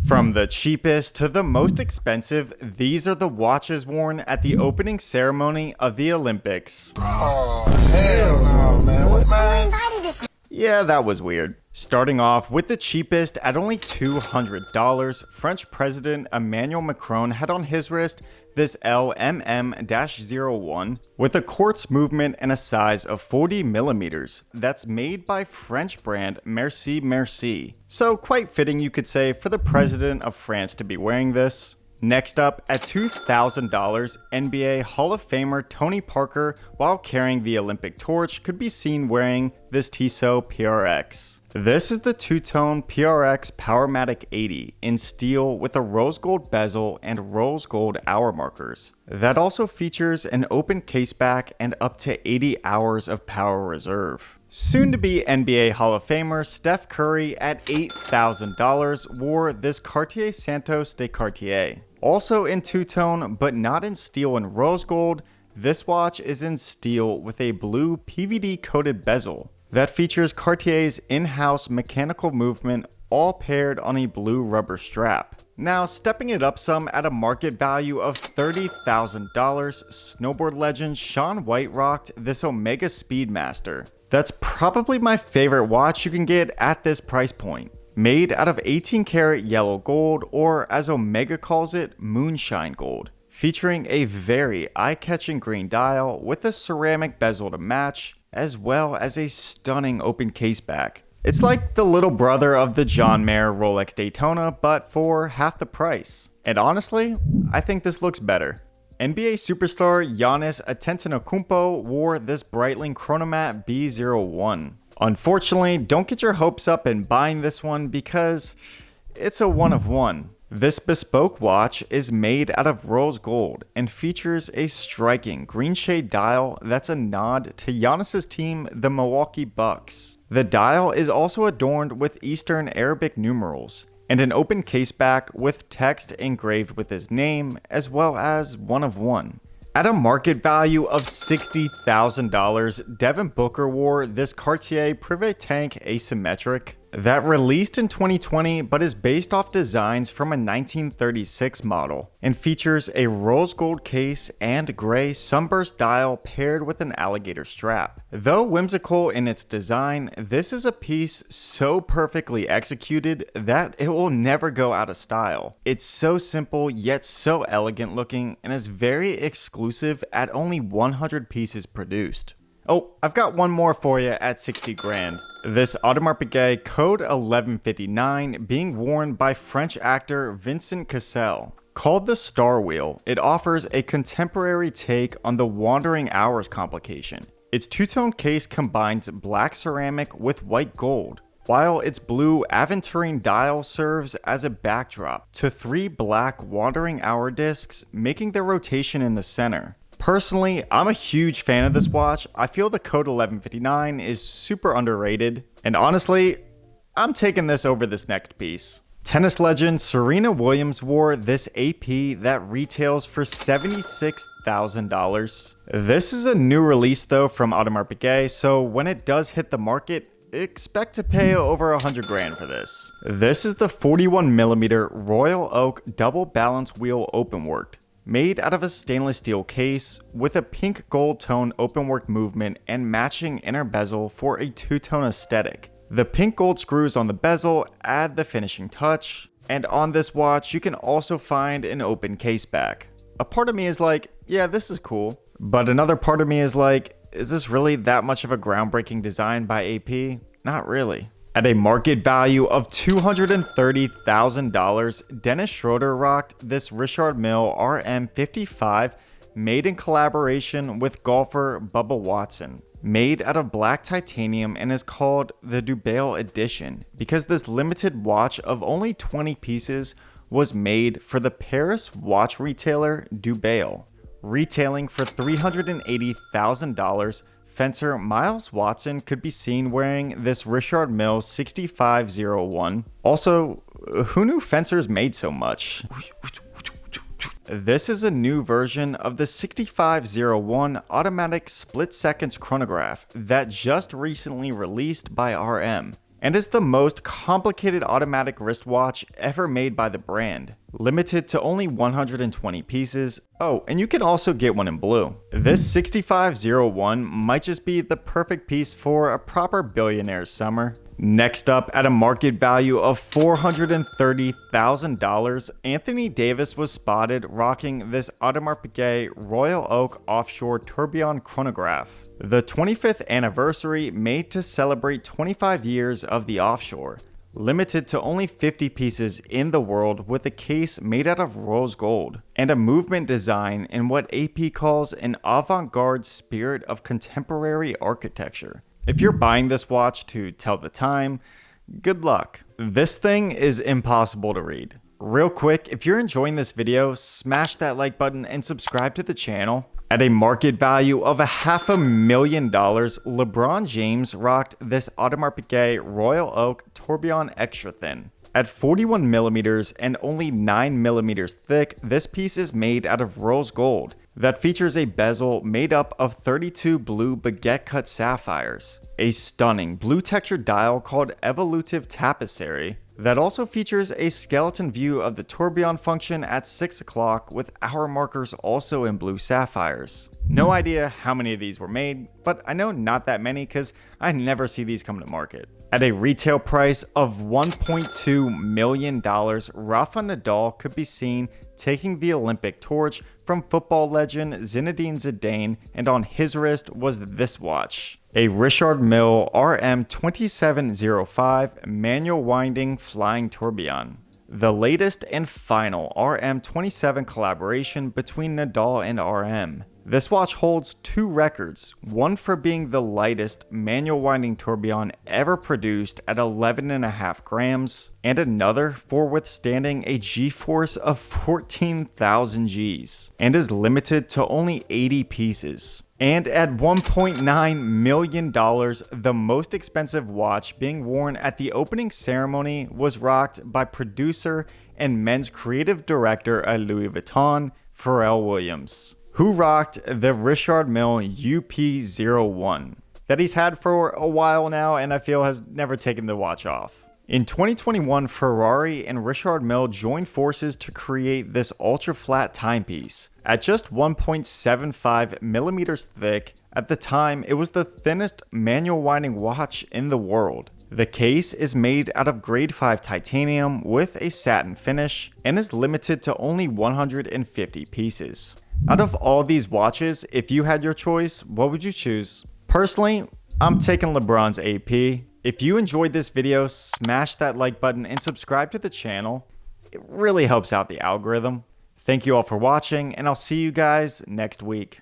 From the cheapest to the most expensive, these are the watches worn at the opening ceremony of the Olympics. Oh, hell no, man. What, man? Yeah, that was weird. Starting off with the cheapest at only $200, French President Emmanuel Macron had on his wrist this LMM-01 with a quartz movement and a size of 40 millimeters. That's made by French brand Merci Merci. So quite fitting, you could say, for the president of France to be wearing this. Next up, at $2,000, NBA Hall of Famer Tony Parker, while carrying the Olympic torch, could be seen wearing this Tissot PRX. This is the two-tone PRX Powermatic 80 in steel with a rose gold bezel and rose gold hour markers. That also features an open caseback and up to 80 hours of power reserve. Soon to be NBA Hall of Famer Steph Curry at $8,000 wore this Cartier Santos de Cartier. Also in two-tone, but not in steel and rose gold, this watch is in steel with a blue PVD coated bezel that features Cartier's in-house mechanical movement, all paired on a blue rubber strap. Now, stepping it up some at a market value of $30,000, snowboard legend Shaun White rocked this Omega Speedmaster. That's probably my favorite watch you can get at this price point. Made out of 18 karat yellow gold, or as Omega calls it, moonshine gold, featuring a very eye-catching green dial with a ceramic bezel to match, as well as a stunning open caseback. It's like the little brother of the John Mayer Rolex Daytona, but for half the price. And honestly, I think this looks better. NBA superstar Giannis Antetokounmpo wore this Breitling Chronomat B01. Unfortunately, don't get your hopes up in buying this one because it's a one of one. This bespoke watch is made out of rose gold and features a striking green shade dial that's a nod to Giannis's team, the Milwaukee Bucks. The dial is also adorned with Eastern Arabic numerals and an open caseback with text engraved with his name, as well as one of one. At a market value of $60,000, Devin Booker wore this Cartier Privé Tank Asymmetric that released in 2020 but is based off designs from a 1936 model and features a rose gold case and gray sunburst dial paired with an alligator strap. Though whimsical in its design, this is a piece so perfectly executed that it will never go out of style. It's so simple yet so elegant looking and is very exclusive at only 100 pieces produced. Oh, I've got one more for you at 60 grand. This Audemars Piguet Code 1159 being worn by French actor Vincent Cassel. Called the Star Wheel, it offers a contemporary take on the Wandering Hours complication. Its two-tone case combines black ceramic with white gold, while its blue aventurine dial serves as a backdrop to 3 black Wandering Hour discs, making their rotation in the center. Personally, I'm a huge fan of this watch. I feel the Code 1159 is super underrated, and honestly, I'm taking this over this next piece. Tennis legend Serena Williams wore this AP that retails for $76,000. This is a new release though from Audemars Piguet, so when it does hit the market, expect to pay over 100 grand for this. This is the 41mm Royal Oak double balance wheel openworked, made out of a stainless steel case with a pink gold tone openwork movement and matching inner bezel for a two-tone aesthetic. The pink gold screws on the bezel add the finishing touch, and on this watch you can also find an open caseback. A part of me is like, yeah, this is cool, but another part of me is like, is this really that much of a groundbreaking design by AP? Not really. At a market value of $230,000, Dennis Schroeder rocked this Richard Mille RM55 made in collaboration with golfer Bubba Watson. Made out of black titanium and is called the Dubail Edition because this limited watch of only 20 pieces was made for the Paris watch retailer Dubail. Retailing for $380,000, fencer Miles Watson could be seen wearing this Richard Mille 6501. Also, who knew fencers made so much? This is a new version of the 6501 automatic split seconds chronograph that just recently released by RM, and is the most complicated automatic wristwatch ever made by the brand. Limited to only 120 pieces. Oh, and you can also get one in blue. This 6501 might just be the perfect piece for a proper billionaire's summer. Next up, at a market value of $430,000, Anthony Davis was spotted rocking this Audemars Piguet Royal Oak Offshore Tourbillon chronograph. The 25th anniversary made to celebrate 25 years of the offshore. Limited to only 50 pieces in the world with a case made out of rose gold, and a movement design in what AP calls an avant-garde spirit of contemporary architecture. If you're buying this watch to tell the time, good luck. This thing is impossible to read. Real quick, if you're enjoying this video, smash that like button and subscribe to the channel. At a market value of $500,000, LeBron James rocked this Audemars Piguet Royal Oak Tourbillon Extra Thin. At 41 millimeters and only 9 millimeters thick, this piece is made out of rose gold that features a bezel made up of 32 blue baguette cut sapphires, a stunning blue textured dial called Evolutive Tapestry that also features a skeleton view of the tourbillon function at 6 o'clock with hour markers also in blue sapphires. No idea how many of these were made, but I know not that many because I never see these come to market. At a retail price of $1.2 million, Rafa Nadal could be seen taking the Olympic torch from football legend Zinedine Zidane, and on his wrist was this watch. A Richard Mille RM2705 manual winding flying tourbillon. The latest and final RM27 collaboration between Nadal and RM. This watch holds two records, one for being the lightest manual winding tourbillon ever produced at 11.5 grams, and another for withstanding a G-force of 14,000 Gs, and is limited to only 80 pieces. And at $1.9 million, the most expensive watch being worn at the opening ceremony was rocked by producer and men's creative director at Louis Vuitton, Pharrell Williams, who rocked the Richard Mille UP01 that he's had for a while now and I feel has never taken the watch off. In 2021, Ferrari and Richard Mille joined forces to create this ultra-flat timepiece. At just 1.75 millimeters thick, at the time it was the thinnest manual winding watch in the world. The case is made out of grade 5 titanium with a satin finish and is limited to only 150 pieces. Out of all these watches, if you had your choice, what would you choose? Personally, I'm taking LeBron's AP. If you enjoyed this video, smash that like button and subscribe to the channel. It really helps out the algorithm. Thank you all for watching, and I'll see you guys next week.